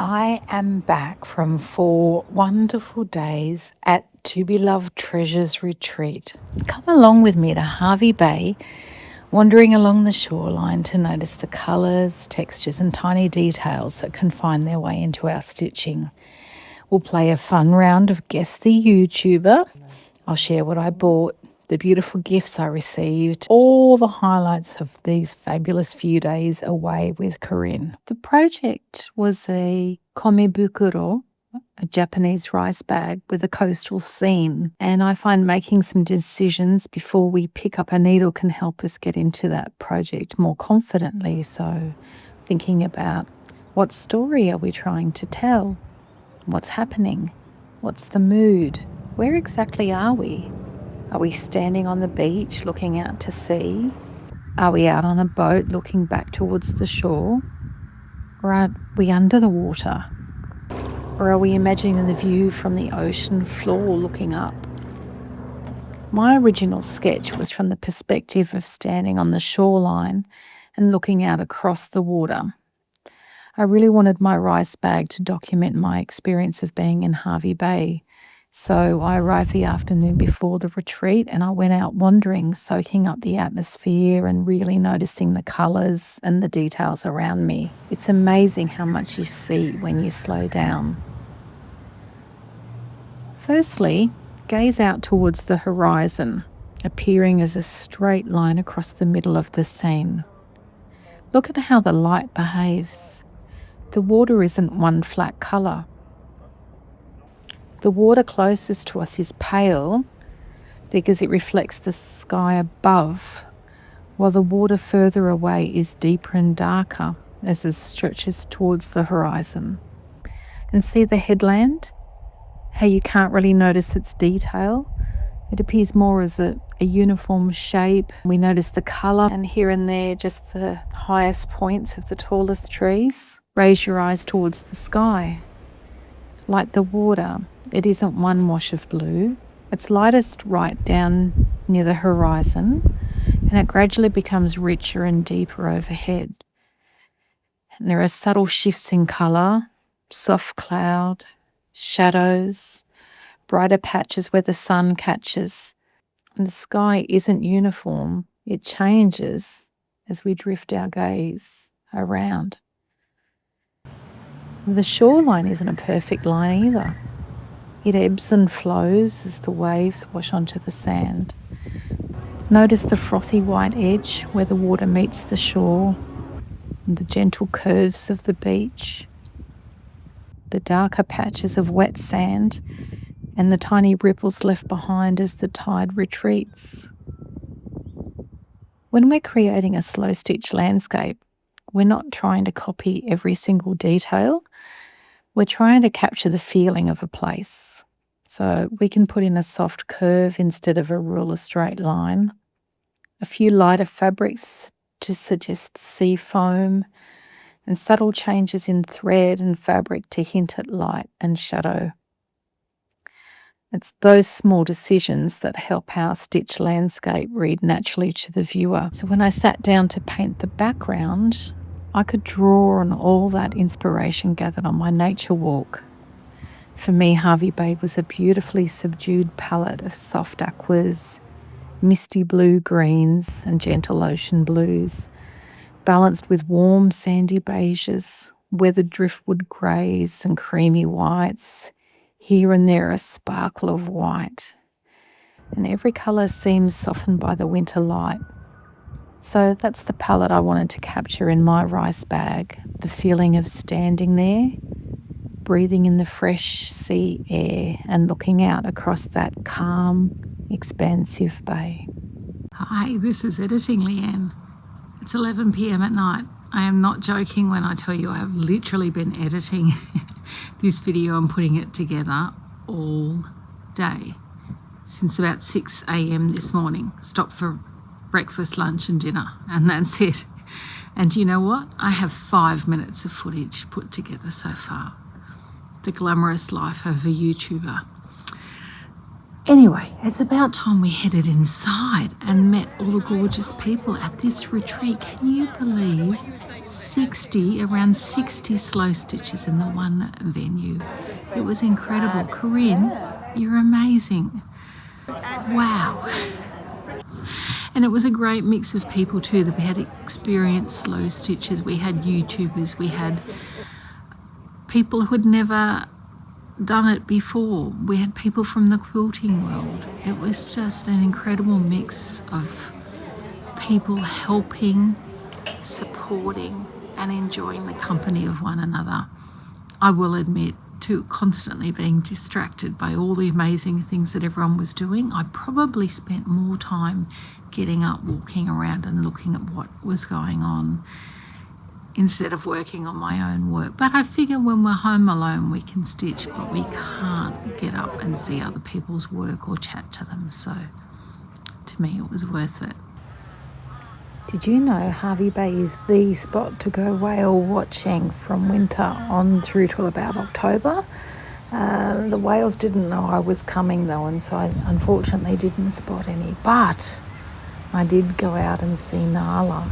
I am back from 4 wonderful days at To Be Loved Treasures Retreat. Come along with me to Hervey Bay, wandering along the shoreline to notice the colours, textures and tiny details that can find their way into our stitching. We'll play a fun round of Guess the YouTuber. I'll share what I bought, the beautiful gifts I received, all the highlights of these fabulous few days away with Corrine. The project was a komebukuro, a Japanese rice bag with a coastal scene, and I find making some decisions before we pick up a needle can help us get into that project more confidently. So thinking about what story are we trying to tell? What's happening? What's the mood? Where exactly are we? Are we standing on the beach looking out to sea? Are we out on a boat looking back towards the shore? Or are we under the water? Or are we imagining the view from the ocean floor looking up? My original sketch was from the perspective of standing on the shoreline and looking out across the water. I really wanted my rice bag to document my experience of being in Hervey Bay. So I arrived the afternoon before the retreat and I went out wandering, soaking up the atmosphere and really noticing the colours and the details around me. It's amazing how much you see when you slow down. Firstly, gaze out towards the horizon, appearing as a straight line across the middle of the scene. Look at how the light behaves. The water isn't one flat colour. The water closest to us is pale because it reflects the sky above, while the water further away is deeper and darker as it stretches towards the horizon. And see the headland? How you can't really notice its detail? It appears more as a uniform shape. We notice the colour and here and there just the highest points of the tallest trees. Raise your eyes towards the sky. Like the water, it isn't one wash of blue. It's lightest right down near the horizon, and it gradually becomes richer and deeper overhead. And there are subtle shifts in colour, soft cloud, shadows, brighter patches where the sun catches. And the sky isn't uniform. It changes as we drift our gaze around. The shoreline isn't a perfect line either. It ebbs and flows as the waves wash onto the sand. Notice the frothy white edge where the water meets the shore, and the gentle curves of the beach, the darker patches of wet sand, and the tiny ripples left behind as the tide retreats. When we're creating a slow stitch landscape, we're not trying to copy every single detail. We're trying to capture the feeling of a place. So we can put in a soft curve instead of a ruler straight line, a few lighter fabrics to suggest sea foam, and subtle changes in thread and fabric to hint at light and shadow. It's those small decisions that help our stitch landscape read naturally to the viewer. So when I sat down to paint the background, I could draw on all that inspiration gathered on my nature walk. For me, Hervey Bay was a beautifully subdued palette of soft aquas, misty blue greens and gentle ocean blues, balanced with warm sandy beiges, weathered driftwood greys and creamy whites, here and there a sparkle of white. And every colour seems softened by the winter light. So that's the palette I wanted to capture in my rice bag, the feeling of standing there, breathing in the fresh sea air and looking out across that calm, expansive bay. Hi, this is editing Leanne. It's 11 p.m. at night. I am not joking when I tell you I have literally been editing this video and putting it together all day since about 6 a.m. this morning. Stopped for breakfast, lunch and dinner, and that's it. And you know what? I have 5 minutes of footage put together so far. The glamorous life of a YouTuber. Anyway, it's about time we headed inside and met all the gorgeous people at this retreat. Can you believe around 60 slow stitches in the one venue. It was incredible. Corrine, you're amazing. Wow. And it was a great mix of people too. That we had experienced slow stitches, we had YouTubers, we had people who had never done it before, we had people from the quilting world. It was just an incredible mix of people helping, supporting and enjoying the company of one another. I will admit to constantly being distracted by all the amazing things that everyone was doing. I probably spent more time getting up, walking around and looking at what was going on instead of working on my own work. But I figure when we're home alone we can stitch, but we can't get up and see other people's work or chat to them. So to me it was worth it. Did you know Hervey Bay is the spot to go whale watching from winter on through till about October? The whales didn't know I was coming though, and so I unfortunately didn't spot any. But I did go out and see Nala.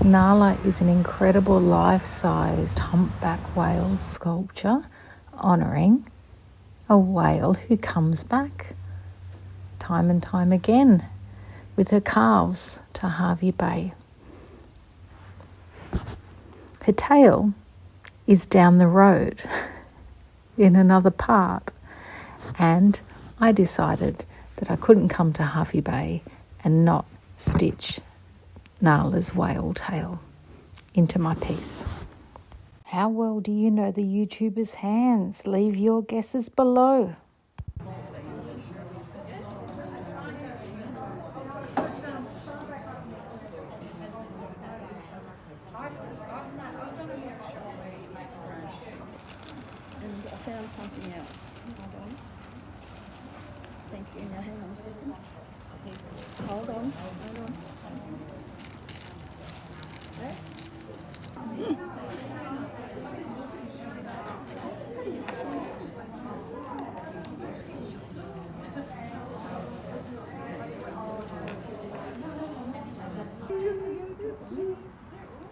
Nala is an incredible life-sized humpback whale sculpture honouring a whale who comes back time and time again with her calves to Hervey Bay. Her tail is down the road in another part, and I decided that I couldn't come to Hervey Bay and not stitch Nala's whale tail into my piece. How well do you know the YouTuber's hands? Leave your guesses below. I found something else. Hold on. Thank you. Now hang on a second. Hold on. Hold on.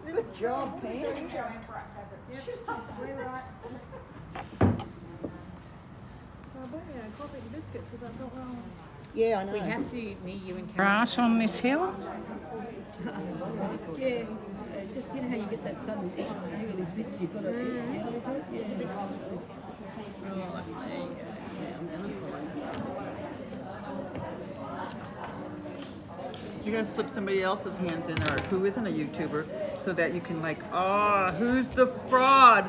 Good job, Pam. Yeah, I know. We have to, me, you and Karen. Grass on this hill. Yeah, just you know how you get that sudden itch and all these bits you've got to You gotta slip somebody else's hands in there who isn't a YouTuber, so that you can like, who's the fraud?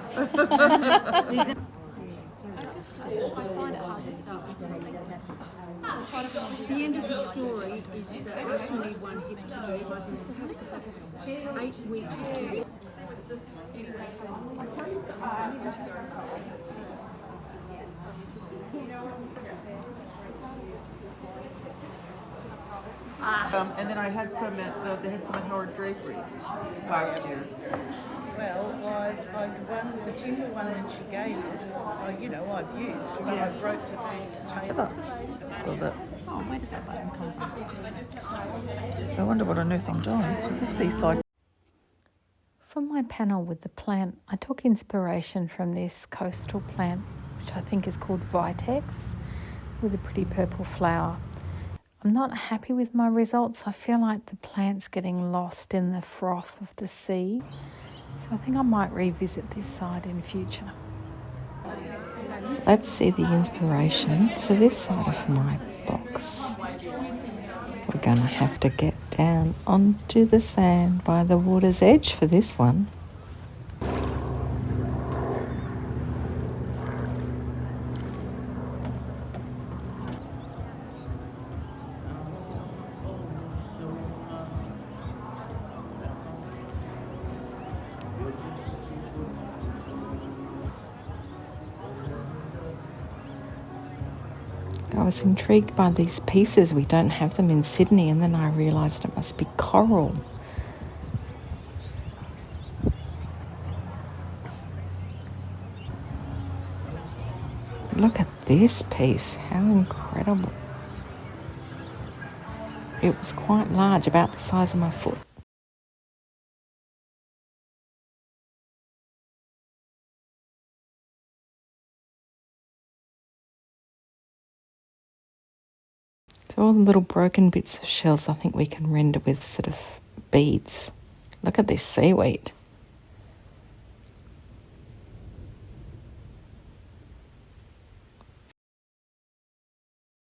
The end of the story is that I only need one hip to do. My sister has to have 8 weeks to do it. And then I had some they had some at Howard Drapery last year. Well, the timber one that she gave us, I've used, but I broke the baby's tail. Oh, where did that button come from? I wonder what a new thing doing. Does this seaside? For my panel with the plant, I took inspiration from this coastal plant, which I think is called Vitex, with a pretty purple flower. I'm not happy with my results. I feel like the plant's getting lost in the froth of the sea. So I think I might revisit this side in future. Let's see the inspiration for this side of my box. We're going to have to get down onto the sand by the water's edge for this one. I was intrigued by these pieces. We don't have them in Sydney, and then I realised it must be coral. Look at this piece, how incredible. It was quite large, about the size of my foot. So all the little broken bits of shells I think we can render with sort of beads. Look at this seaweed.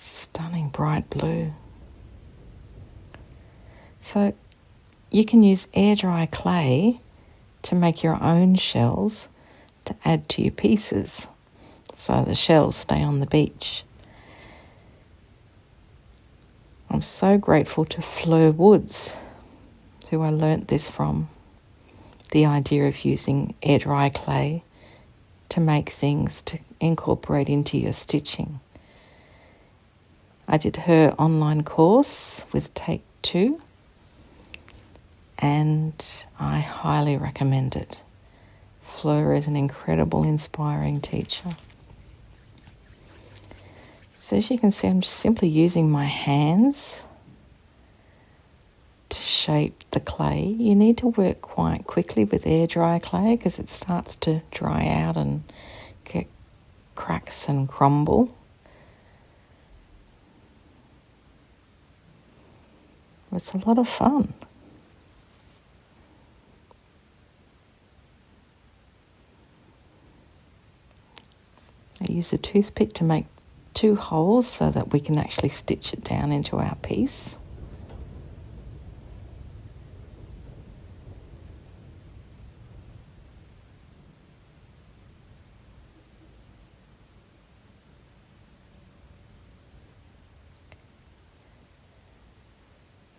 Stunning bright blue. So you can use air dry clay to make your own shells to add to your pieces, so the shells stay on the beach. I'm so grateful to Fleur Woods, who I learnt this from, the idea of using air dry clay to make things to incorporate into your stitching. I did her online course with Take 2, and I highly recommend it. Fleur is an incredible, inspiring teacher. So as you can see, I'm just simply using my hands to shape the clay. You need to work quite quickly with air dry clay because it starts to dry out and get cracks and crumble. It's a lot of fun. I use a toothpick to make 2 holes so that we can actually stitch it down into our piece.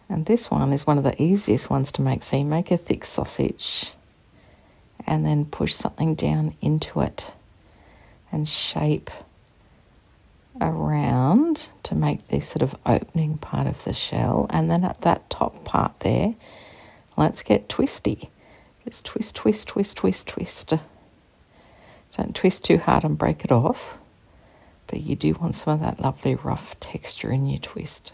And this one is one of the easiest ones to make. So you make a thick sausage and then push something down into it and shape around to make this sort of opening part of the shell. And then at that top part there, let's get twisty. Just twist, twist, twist, twist, twist. Don't twist too hard and break it off, but you do want some of that lovely rough texture in your twist.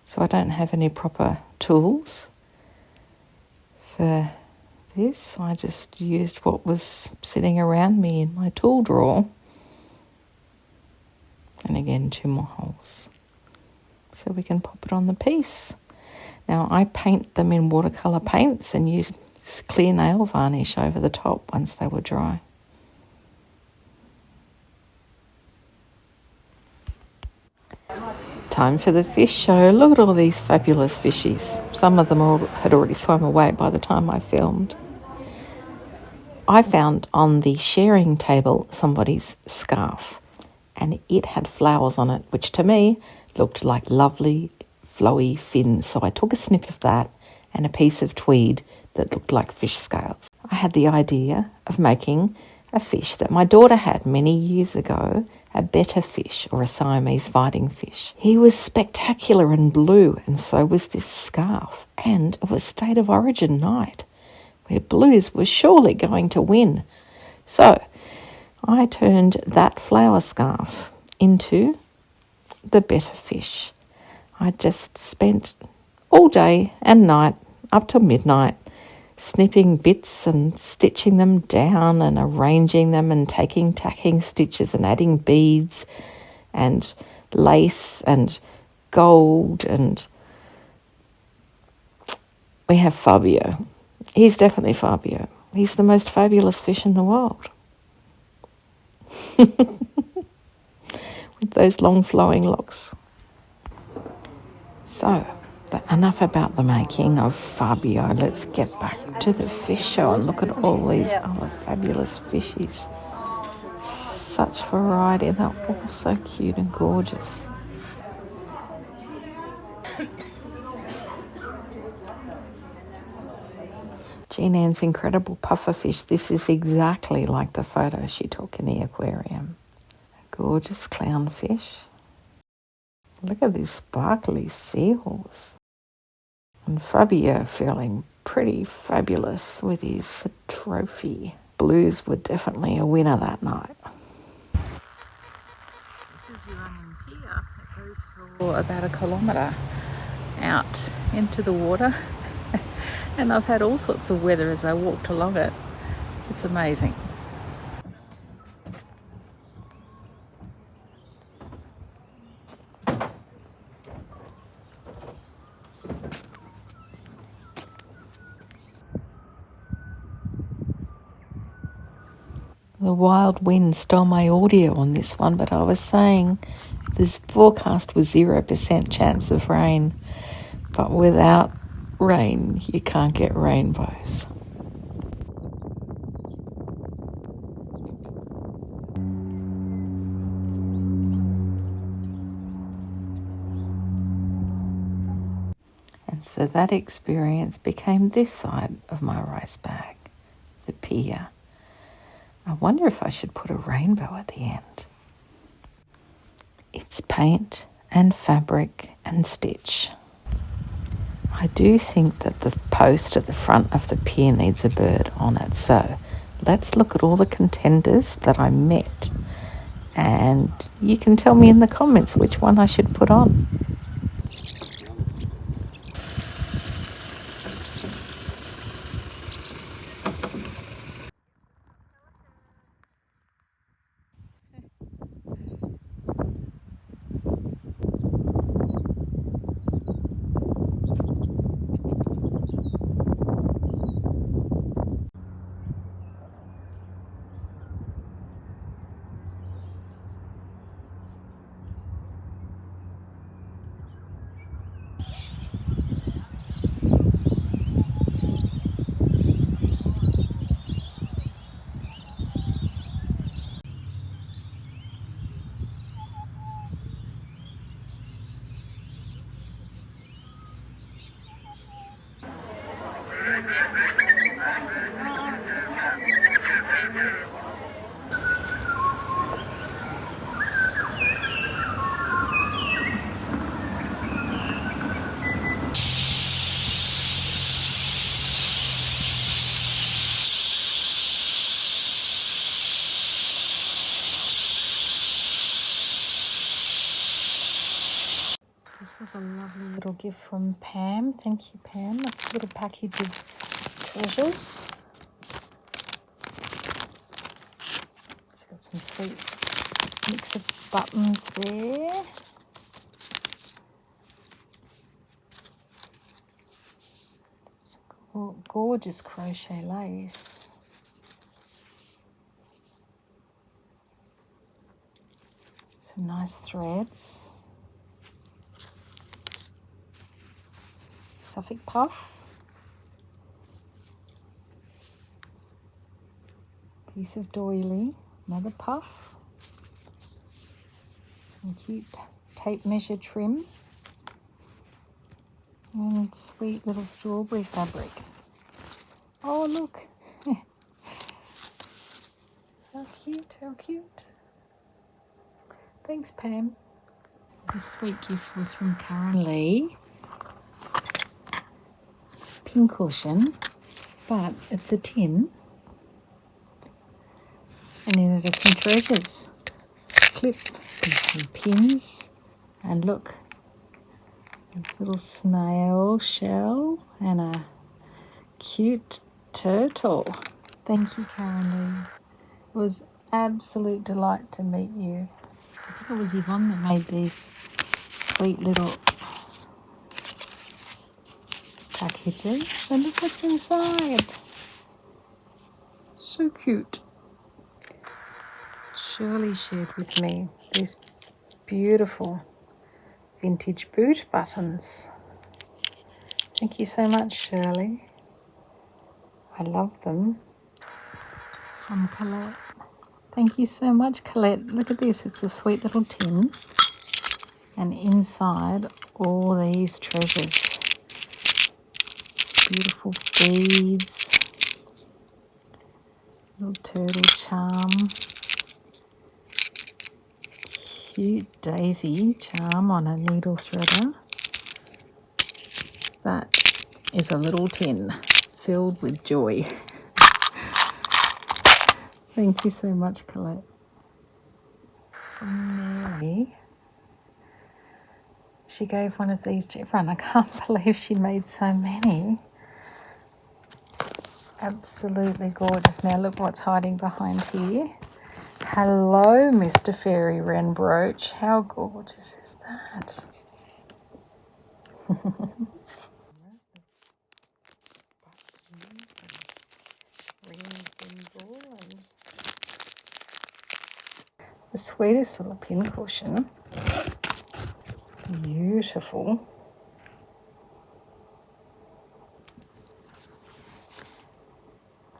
So I don't have any proper tools for this. I just used what was sitting around me in my tool drawer. And again, 2 more holes. So we can pop it on the piece. Now I paint them in watercolour paints and use clear nail varnish over the top once they were dry. Time for the fish show. Look at all these fabulous fishies. Some of them had already swum away by the time I filmed. I found on the sharing table somebody's scarf, and it had flowers on it, which to me looked like lovely flowy fins. So I took a snip of that and a piece of tweed that looked like fish scales. I had the idea of making a fish that my daughter had many years ago, a Betta fish, or a Siamese fighting fish. He was spectacular and blue, and so was this scarf. And it was State of Origin night, where blues were surely going to win. So I turned that flower scarf into the Betta fish. I just spent all day and night, up till midnight, snipping bits and stitching them down and arranging them and tacking stitches and adding beads and lace and gold. And we have Fabio. He's definitely Fabio. He's the most fabulous fish in the world. With those long flowing locks. So, enough about the making of Fabio. Let's get back to the fish show and look at all these other fabulous fishies. Such variety. They're all so cute and gorgeous. Jean Ann's incredible pufferfish. This is exactly like the photo she took in the aquarium. A gorgeous clownfish. Look at this sparkly seahorse. And Fabio feeling pretty fabulous with his trophy. Blues were definitely a winner that night. This is your Pier. It goes for about 1 kilometre. out into the water and I've had all sorts of weather as I walked along it. It's amazing. The wild wind stole my audio on this one, but I was saying this forecast was 0% chance of rain, but without rain you can't get rainbows. And so that experience became this side of my rice bag, the pier. I wonder if I should put a rainbow at the end. It's paint and fabric and stitch. I do think that the post at the front of the pier needs a bird on it. So let's look at all the contenders that I met. And you can tell me in the comments which one I should put on. This was a lovely little gift from Pam. Thank you, Pam. A little package of treasures. It's got some sweet mix of buttons there. Some gorgeous crochet lace. Some nice threads. Suffolk puff, piece of doily, another puff, some cute tape measure trim, and sweet little strawberry fabric. Oh look, how cute, how cute. Thanks, Pam. This sweet gift was from Karen Lee. Cushion, but it's a tin, and in it are some treasures, clip and some pins, and look, a little snail shell and a cute turtle. Thank you, Karen Lee. It was absolute delight to meet you. I think it was Yvonne that made these sweet little packages, and look what's inside. So cute. Shirley shared with me these beautiful vintage boot buttons. Thank you so much, Shirley. I love them. From Colette. Thank you so much, Colette. Look at this. It's a sweet little tin, and inside all these treasures. Beautiful beads, little turtle charm, cute daisy charm on a needle threader. That is a little tin filled with joy. Thank you so much, Colette. From Mary. She gave one of these to everyone. I can't believe she made so many. Absolutely gorgeous. Now look what's hiding behind here. Hello, Mr. Fairy Wren brooch. How gorgeous is that? The sweetest little pin cushion. Beautiful.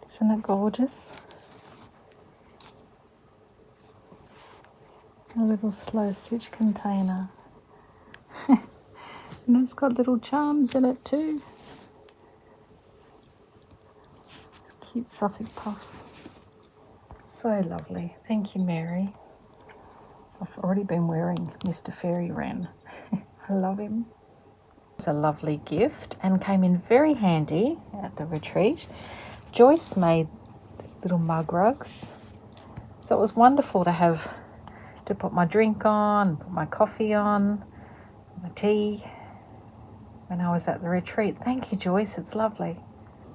Isn't it gorgeous? A little slow stitch container. And it's got little charms in it too. It's a cute Suffolk puff. So lovely. Thank you, Mary. I've already been wearing Mr. Fairy Wren. I love him. It's a lovely gift and came in very handy at the retreat. Joyce made little mug rugs. So it was wonderful to have to put my drink on, put my coffee on, my tea when I was at the retreat. Thank you, Joyce. It's lovely.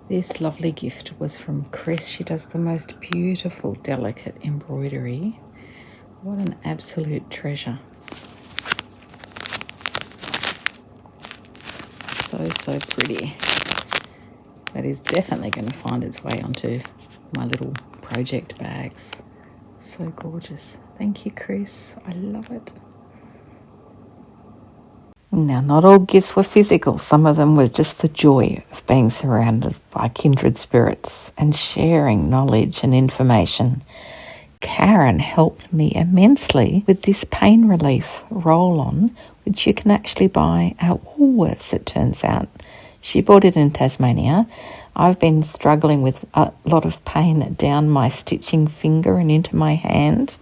This lovely gift was from Chris. She does the most beautiful, delicate embroidery. What an absolute treasure. So pretty. That is definitely going to find its way onto my little project bags. So gorgeous. Thank you, Chris. I love it. Now, not all gifts were physical. Some of them were just the joy of being surrounded by kindred spirits and sharing knowledge and information. Karen helped me immensely with this pain relief roll-on, which you can actually buy at Woolworths, it turns out. She bought it in Tasmania. I've been struggling with a lot of pain down my stitching finger and into my hand,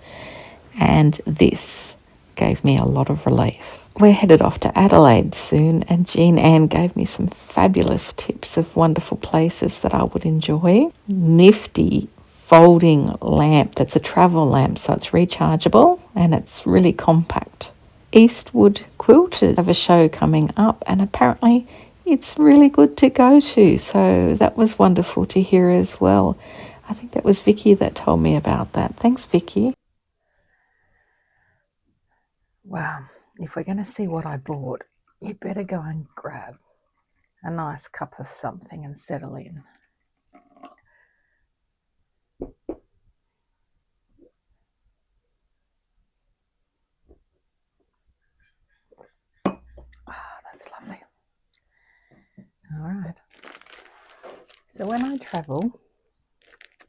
and this gave me a lot of relief. We're headed off to Adelaide soon, and Jean Ann gave me some fabulous tips of wonderful places that I would enjoy. Nifty folding lamp that's a travel lamp, so it's rechargeable and it's really compact. Eastwood Quilters have a show coming up, and apparently it's really good to go to, so that was wonderful to hear as well. I think that was Vicky that told me about that. Thanks, Vicky. Wow, if we're going to see what I bought, you'd better go and grab a nice cup of something and settle in. That's lovely. All right. So when I travel,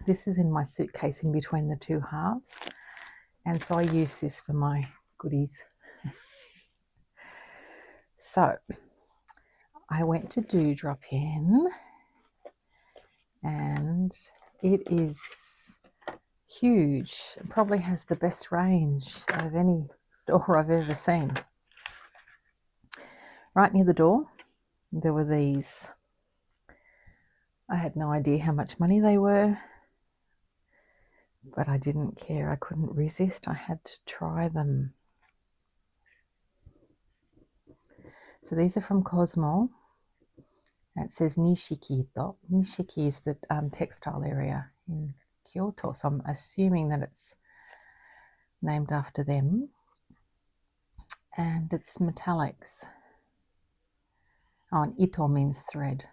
this is in my suitcase in between the two halves, and so I use this for my goodies. So I went to Dewdrop Inn, and it is huge. It probably has the best range out of any store I've ever seen. Right near the door, there were these. I had no idea how much money they were, but I didn't care. I couldn't resist. I had to try them. So these are from Cosmo. It says Nishikito. Nishiki is the textile area in Kyoto, so I'm assuming that it's named after them. And it's metallics. Oh, and ito means thread.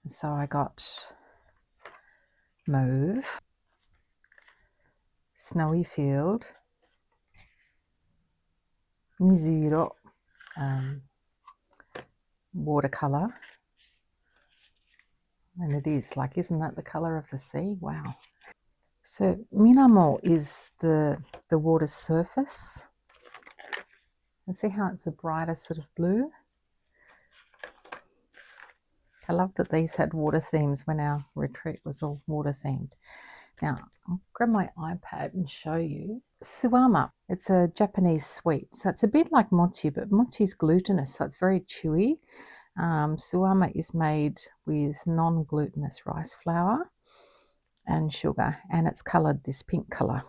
So I got mauve, snowy field, Mizuro, watercolor, and it is like, isn't that the color of the sea? Wow. So Minamo is the water's surface, and see how it's a brighter sort of blue. I love that these had water themes when our retreat was all water themed. Now, I'll grab my iPad and show you. Suwama, it's a Japanese sweet. So it's a bit like mochi, but mochi is glutinous, so it's very chewy. Suwama is made with non-glutinous rice flour and sugar, and it's coloured this pink colour.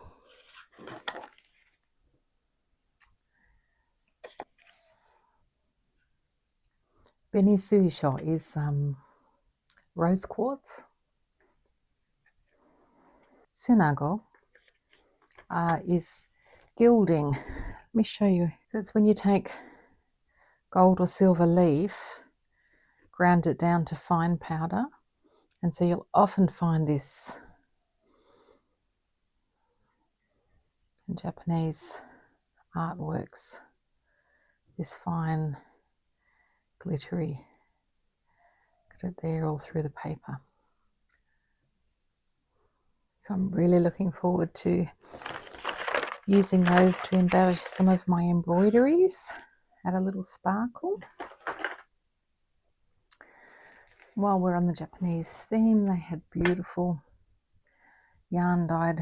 Benisuisho is rose quartz. Sunago is gilding. Let me show you. So it's when you take gold or silver leaf, ground it down to fine powder, and so you'll often find this in Japanese artworks, this fine glittery. Got it there all through the paper. So I'm really looking forward to using those to embellish some of my embroideries, add a little sparkle. While we're on the Japanese theme, they had beautiful yarn dyed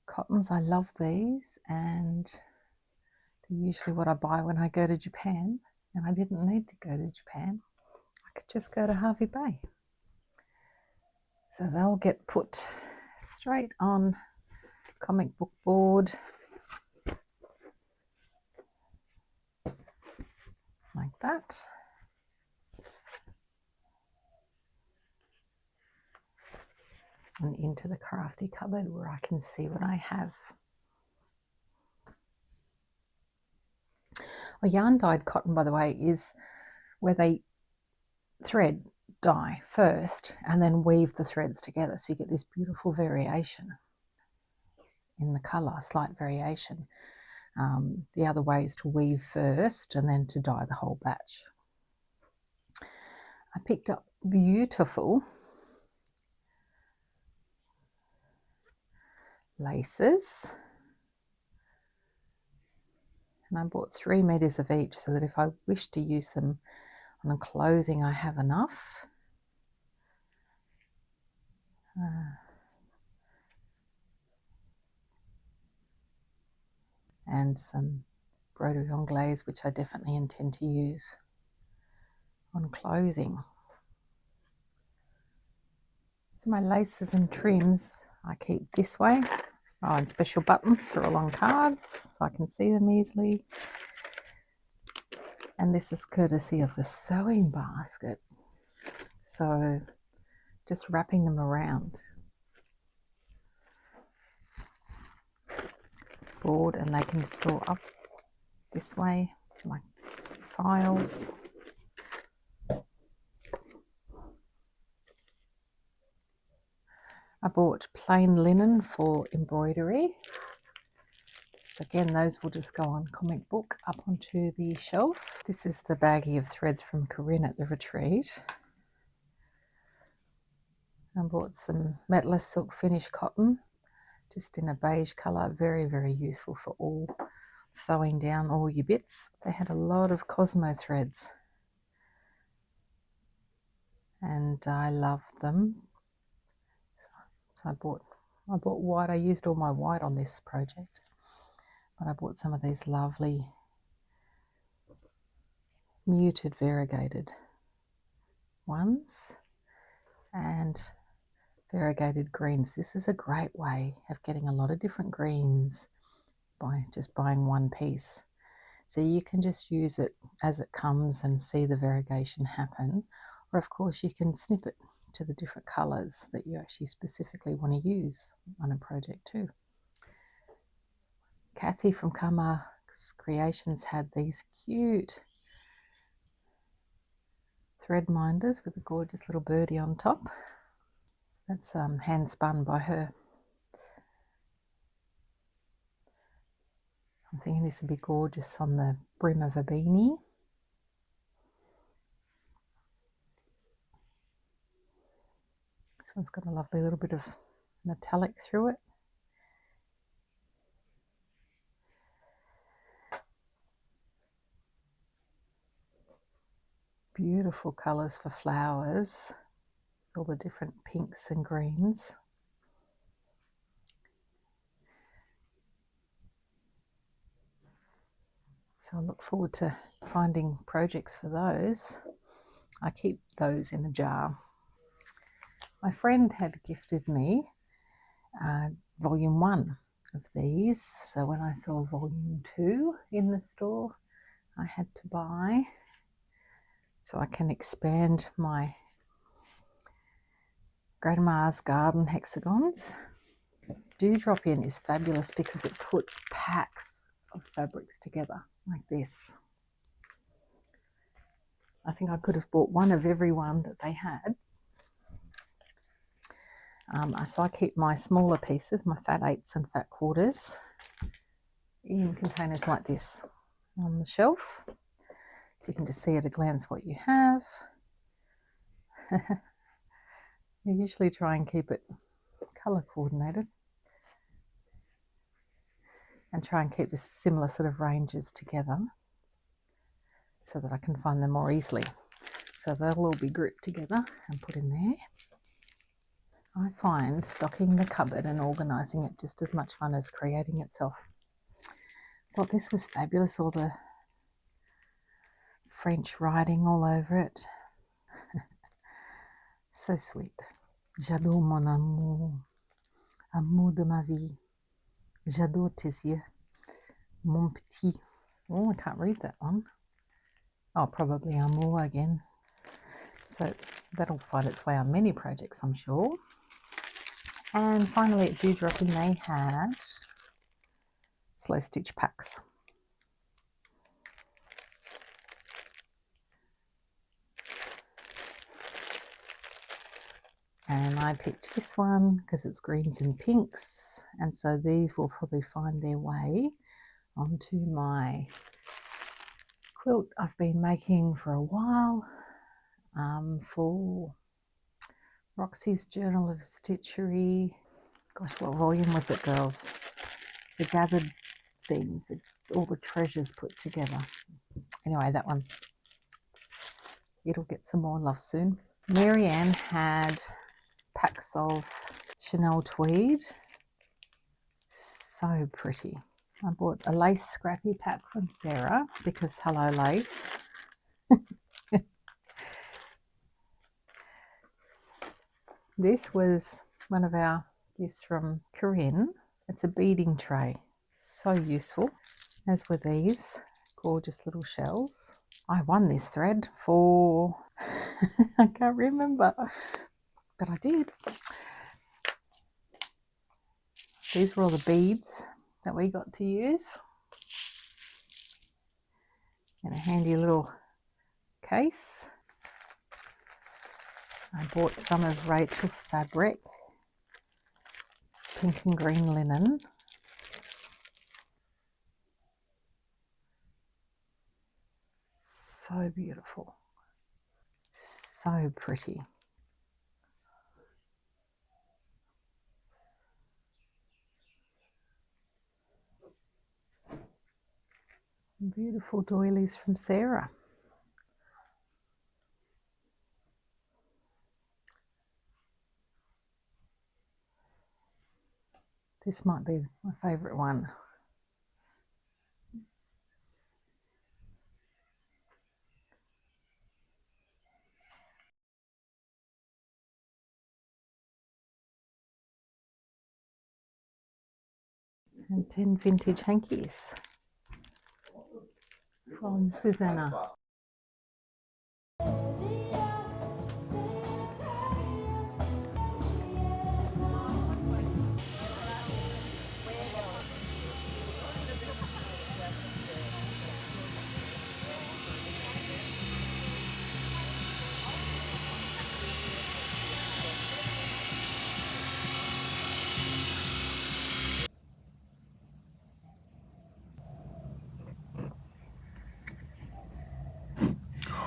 cottons. I love these, and they're usually what I buy when I go to Japan, and I didn't need to go to Japan. I could just go to Hervey Bay. So they'll get put straight on comic book board like that. And into the crafty cupboard where I can see what I have. A yarn dyed cotton, by the way, is where they thread dye first and then weave the threads together, so you get this beautiful variation in the colour, slight variation. The other way is to weave first and then to dye the whole batch. I picked up beautiful laces, and I bought 3 meters of each so that if I wish to use them on clothing, I have enough. And some embroidery anglaise, which I definitely intend to use on clothing. So my laces and trims I keep this way. Oh, and special buttons are along cards so I can see them easily. And this is courtesy of the sewing basket. So just wrapping them around board, and they can store up this way like files. I bought plain linen for embroidery. So again, those will just go on comic book up onto the shelf. This is the baggie of threads from Corrine at the retreat. I bought some metalist silk finish cotton, just in a beige colour, very, very useful for all sewing down all your bits. They had a lot of Cosmo threads and I love them. So I bought white. I used all my white on this project, but I bought some of these lovely muted variegated ones and variegated greens. This is a great way of getting a lot of different greens by just buying one piece. So you can just use it as it comes and see the variegation happen, or of course you can snip it to the different colours that you actually specifically want to use on a project too. Kathy from Kama's Creations had these cute thread minders with a gorgeous little birdie on top. That's hand spun by her. I'm thinking this would be gorgeous on the brim of a beanie. This one's got a lovely little bit of metallic through it. Beautiful colours for flowers, all the different pinks and greens. So I look forward to finding projects for those. I keep those in a jar. My friend had gifted me volume 1 of these, so when I saw volume 2 in the store, I had to buy. so I can expand my grandma's garden hexagons. Dewdrop in is fabulous because it puts packs of fabrics together like this. I think I could have bought one of every one that they had. So I keep my smaller pieces, my fat eighths and fat quarters, in containers like this on the shelf. So you can just see at a glance what you have. I usually try and keep it colour coordinated and try and keep the similar sort of ranges together so that I can find them more easily. So they'll all be grouped together and put in there. I find stocking the cupboard and organising it just as much fun as creating itself. Thought this was fabulous, all the French writing all over it. So sweet. J'adore mon amour, amour de ma vie. J'adore tes yeux, mon petit. Oh, I can't read that one. Oh, probably amour again. So that'll find its way on many projects, I'm sure. And finally at Dewdrop In they had slow stitch packs. And I picked this one because it's greens and pinks, and so these will probably find their way onto my quilt I've been making for a while for Roxy's Journal of Stitchery. Gosh, what volume was it, girls? The gathered things, all the treasures put together. Anyway, that one, it'll get some more love soon. Marianne had packs of Chanel tweed. So pretty. I bought a lace scrappy pack from Sarah because hello lace. This was one of our gifts from Corrine. It's a beading tray. So useful, as were these gorgeous little shells. I won this thread for, I can't remember, but I did. These were all the beads that we got to use. And a handy little case. I bought some of Rachel's fabric, pink and green linen. So beautiful, so pretty. Beautiful doilies from Sarah. This might be my favourite one. And 10 vintage hankies from Susanna.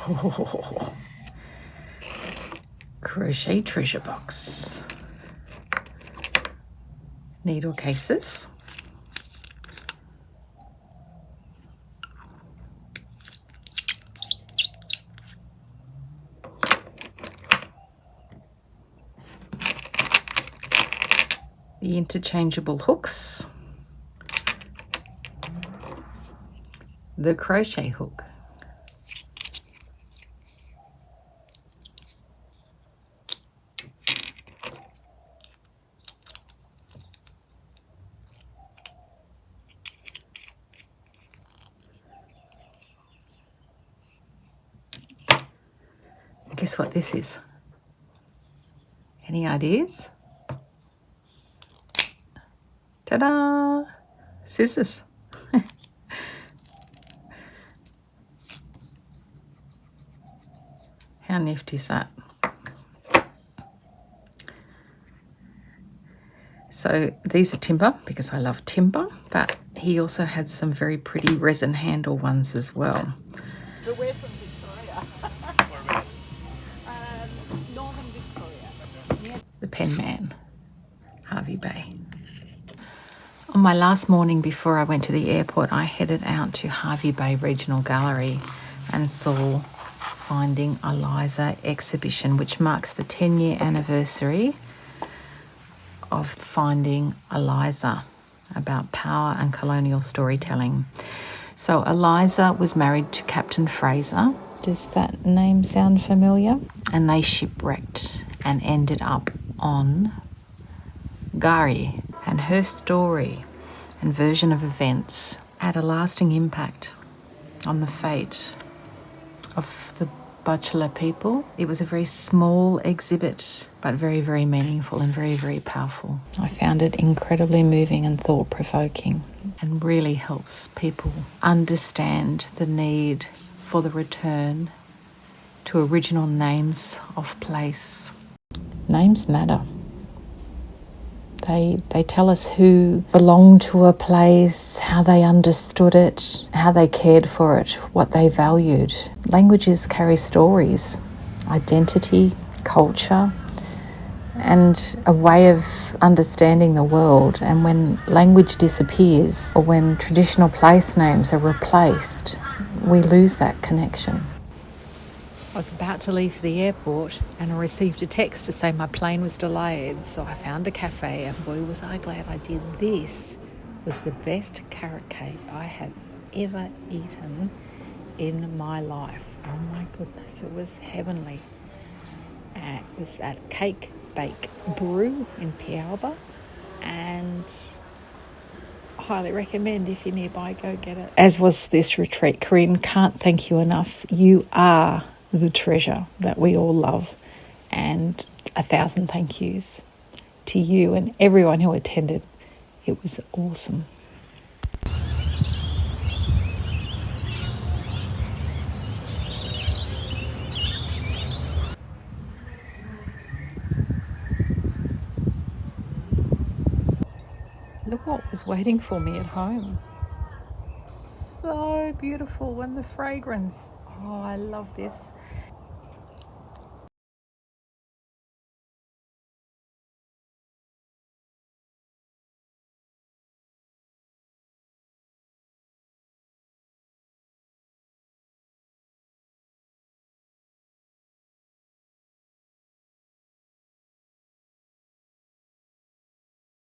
Oh, crochet treasure box. Needle cases. The interchangeable hooks. The crochet hook. Guess what this is? Any ideas? Ta-da! Scissors. How nifty is that? So these are timber because I love timber, but he also had some very pretty resin handle ones as well. But we're from Victoria. Northern Victoria. The pen man, Hervey Bay. On my last morning before I went to the airport, I headed out to Hervey Bay Regional Gallery and saw Finding Eliza exhibition, which marks the 10-year anniversary of Finding Eliza, about power and colonial storytelling. So Eliza was married to Captain Fraser. Does that name sound familiar? And they shipwrecked and ended up on Gari, and her story and version of events had a lasting impact on the fate of the Bachelor people. It was a very small exhibit, but very, very meaningful and very, very powerful. I found it incredibly moving and thought-provoking, and really helps people understand the need for the return to original names of place. Names matter. They tell us who belonged to a place, how they understood it, how they cared for it, what they valued. Languages carry stories, identity, culture, and a way of understanding the world. And when language disappears, or when traditional place names are replaced, we lose that connection. I was about to leave for the airport and I received a text to say my plane was delayed, so I found a cafe, and boy was I glad I did. This was the best carrot cake I have ever eaten in my life. Oh my goodness, it was heavenly. It was at Cake Bake Brew in Pier, and highly recommend if you're nearby, go get it. As was this retreat. Corrine, can't thank you enough. You are the treasure that we all love, and 1,000 thank yous to you and everyone who attended. It was awesome. Look what was waiting for me at home. So beautiful, and the fragrance. Oh, I love this.